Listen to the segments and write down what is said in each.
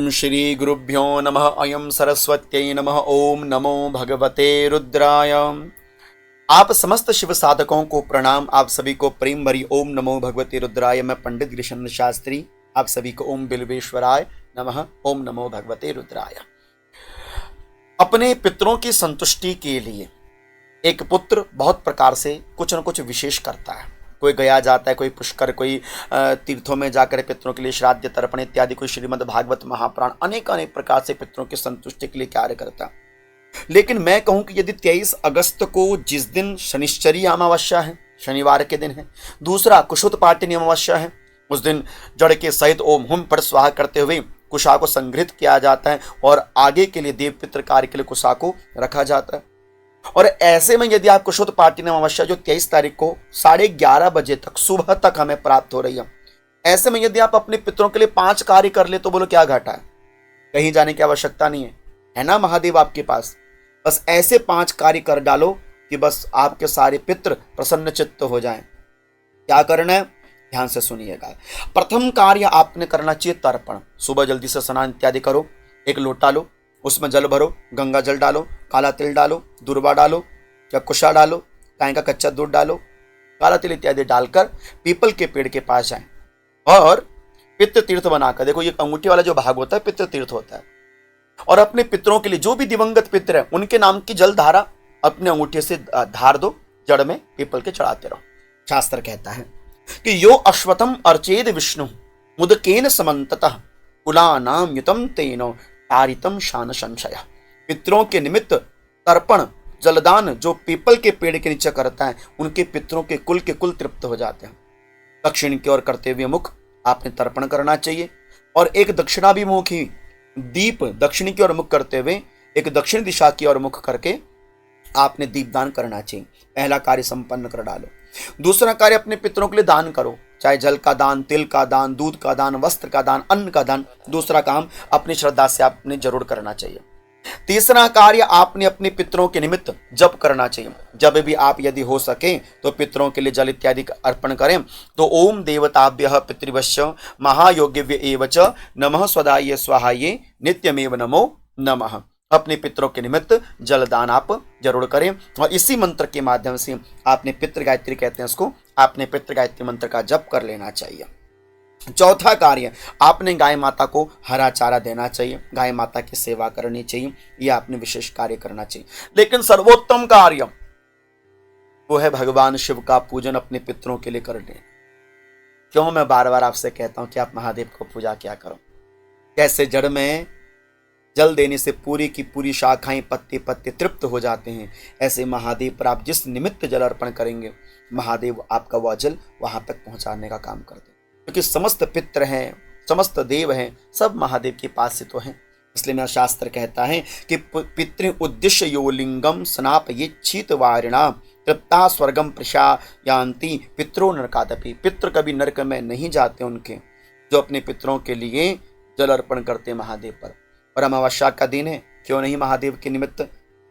श्री गुरुभ्यो नमः। अयं सरस्वत्यै नमः। ओम नमो भगवते रुद्राय। आप समस्त शिव साधकों को प्रणाम। आप सभी को प्रेम भरी ओम नमो भगवते रुद्राय। मैं पंडित गिरीशचंद्र शास्त्री आप सभी को ओम बिल्वेश्वराय नमः। ओम नमो भगवते रुद्राय। अपने पितरों की संतुष्टि के लिए एक पुत्र बहुत प्रकार से कुछ न कुछ विशेष करता है। कोई गया जाता है, कोई पुष्कर, कोई तीर्थों में जाकर पितरों के लिए श्राद्ध तर्पण इत्यादि, कोई श्रीमद् भागवत महापुराण, अनेक अनेक प्रकार से पितरों की संतुष्टि के लिए कार्य करता है। लेकिन मैं कहूं कि यदि 23 अगस्त को, जिस दिन शनिश्चरी अमावस्या है, शनिवार के दिन है, दूसरा कुशोत्पाटिनी अमावस्या है, उस दिन जड़ के सहित ओम हुम पट स्वाहा करते हुए कुशा को संग्रहित किया जाता है और आगे के लिए देव पितृ कार्य के लिए कुशा को रखा जाता है। और ऐसे में यदि आप कुशोत्पाटिनी अमावस्या जो 23 तारीख को 11:30 बजे तक, सुबह तक हमें प्राप्त हो रही है, ऐसे में यदि आप अपने पितरों के लिए 5 कार्य कर ले तो बोलो क्या घाटा है? कहीं जाने की आवश्यकता नहीं है ना महादेव आपके पास। बस ऐसे 5 कार्य कर डालो कि बस आपके सारे पितृ प्रसन्न चित्त हो जाएं। क्या करना है, ध्यान से सुनिएगा। प्रथम कार्य आपने करना चाहिए तर्पण। सुबह जल्दी से स्नान इत्यादि करो, एक लोटा लो, उसमें जल भरो, गंगा जल डालो, काला तिल डालो, दुर्वा डालो या कुशा डालो, गाय का कच्चा दूध डालो, काला तिल इत्यादि डालकर पीपल के पेड़ के पास जाएं और पितृ तीर्थ बनाकर, देखो ये अंगूठी वाला जो भाग होता है पितृ तीर्थ होता है, और अपने पितरों के लिए जो भी दिवंगत पितर है उनके नाम की जल धारा अपने अंगूठे से धार दो, जड़ में पीपल के चढ़ाते रहो। शास्त्र कहता है कि यो अश्वत्थम अर्चेद विष्णु मुदकेन समन्ततः कुलानाम युतम तेनो तारितम शान संशय। पितरों के निमित्त तर्पण जलदान जो पीपल के पेड़ के नीचे करता है, उनके पितरों के कुल तृप्त हो जाते हैं। दक्षिण की ओर करते हुए मुख आपने तर्पण करना चाहिए और एक दक्षिणाभिमुखी दीप दक्षिण की ओर मुख करते हुए एक दक्षिण दिशा की ओर मुख करके आपने दीपदान करना चाहिए। पहला कार्य संपन्न कर डालो। दूसरा कार्य अपने पितरों के लिए दान करो, चाहे जल का दान, तिल का दान, दूध का दान, वस्त्र का दान, अन्न का दान। दूसरा काम अपनी श्रद्धा से आपने जरूर करना चाहिए। तीसरा कार्य आपने अपने पितरों के निमित्त जप करना चाहिए। जब भी आप यदि हो सके तो पितरों के लिए जल इत्यादि अर्पण करें तो ओम देवताभ्यः पितृभ्यश्च महायोगिव्य एव च नमः स्वदाय स्वाहाय नित्यमेव नमो नमः। अपने पितरों के निमित्त जलदान आप जरूर करें और इसी मंत्र के माध्यम से आपने पितृ गायत्री कहते हैं उसको, आपने पितृ गायत्री मंत्र का जप कर लेना चाहिए। चौथा कार्य आपने गाय माता को हरा चारा देना चाहिए, गाय माता की सेवा करनी चाहिए, यह आपने विशेष कार्य करना चाहिए। लेकिन सर्वोत्तम कार्य वो है भगवान शिव का पूजन अपने पितरों के लिए करने। क्यों मैं बार बार आपसे कहता हूं कि आप महादेव को पूजा क्या करो। कैसे जड़ में जल देने से पूरी की पूरी शाखाएं पत्ते पत्ते तृप्त हो जाते हैं, ऐसे महादेव पर आप जिस निमित्त जल अर्पण करेंगे महादेव आपका वह जल वहां तक पहुंचाने का काम करते हैं। क्योंकि समस्त पित्र हैं, समस्त देव हैं, सब महादेव के पास से तो हैं। इसलिए मेरा शास्त्र कहता है कि पितृ उद्देश्य यो लिंगम स्नाप ये छीत वारिणा तृप्ता स्वर्गम प्रशायांति पितरो नरकादपि। पितृ कभी नरक में नहीं जाते उनके जो अपने पितरों के लिए जल अर्पण करते महादेव पर। और अमावस्या का दिन है, क्यों नहीं महादेव के निमित्त,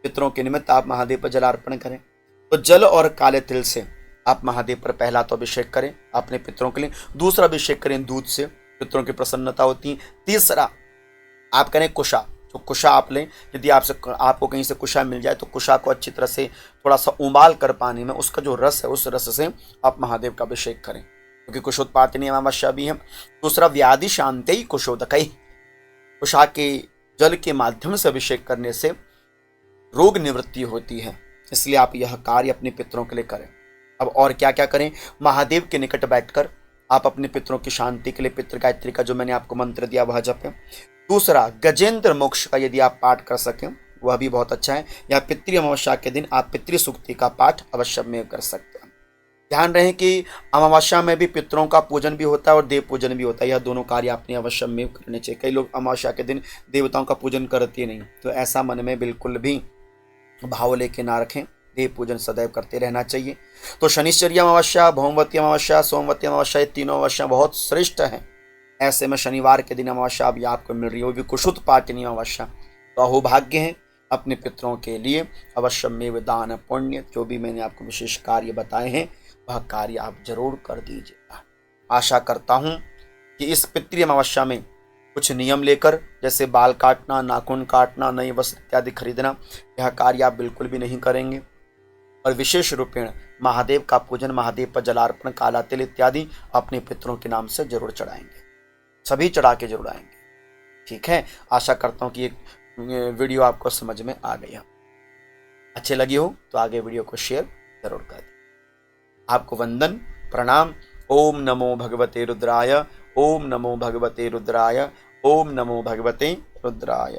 पितरों के निमित्त आप महादेव पर जल अर्पण करें। तो जल और काले तिल से आप महादेव पर पहला तो अभिषेक करें अपने पितरों के लिए, दूसरा अभिषेक करें दूध से, पितरों की प्रसन्नता होती है। तीसरा आप करें कुशा। तो कुशा आप लें, यदि आपको कहीं से कुशा मिल जाए तो कुशा को अच्छी तरह से थोड़ा सा उबाल कर पानी में उसका जो रस है उस रस से आप महादेव का अभिषेक करें, क्योंकि कुशोत्पाटिनी अमावस्या भी है। दूसरा व्याधि शांति कुशोदकई, कुशा के जल के माध्यम से अभिषेक करने से रोग निवृत्ति होती है। इसलिए आप यह कार्य अपने पितरों के लिए करें। अब और क्या क्या करें, महादेव के निकट बैठकर आप अपने पितरों की शांति के लिए पितृ गायत्री का जो मैंने आपको मंत्र दिया वह जपें। दूसरा गजेंद्र मोक्ष का यदि आप पाठ कर सकें वह भी बहुत अच्छा है, या पितृ अमावस्या के दिन आप पितृ सूक्ति का पाठ अवश्य में कर सकते हैं। ध्यान रहे कि अमावस्या में भी पितरों का पूजन भी होता है और देव पूजन भी होता है, यह दोनों कार्य आपने अवश्य में करने चाहिए। कई लोग अमावस्या के दिन देवताओं का पूजन करते नहीं, तो ऐसा मन में बिल्कुल भी भाव लेके ना रखें, देव पूजन सदैव करते रहना चाहिए। तो शनिश्चरी अमावस्या, भौमवती अमावस्या, सोमवती अमावस्या, ये तीनों अमावस्या बहुत श्रेष्ठ हैं। ऐसे में शनिवार के दिन अमावस्या अभी आपको मिल रही है, वो भी कुशोत्पाटिनी अमावस्या। तो अहोभाग्य है, अपने पितरों के लिए अवश्य में दान पुण्य जो भी मैंने आपको विशेष कार्य बताए हैं वह कार्य आप जरूर कर दीजिएगा। आशा करता हूं कि इस पितृ अमावस्या में कुछ नियम लेकर, जैसे बाल काटना, नाखून काटना, नई वस्त्र इत्यादि खरीदना, यह कार्य आप बिल्कुल भी नहीं करेंगे। और विशेष रूपेण महादेव का पूजन, महादेव पर जलार्पण, काला तिल इत्यादि अपने पितरों के नाम से जरूर चढ़ाएंगे, सभी चढ़ा के जरूर आएंगे। ठीक है, आशा करता हूँ कि ये वीडियो आपको समझ में आ गई है। अच्छे लगी हो तो आगे वीडियो को शेयर जरूर कर दें। आपको वंदन प्रणाम। ओम नमो भगवते रुद्राय, ओम नमो भगवते रुद्राय, ओम नमो भगवते रुद्राय।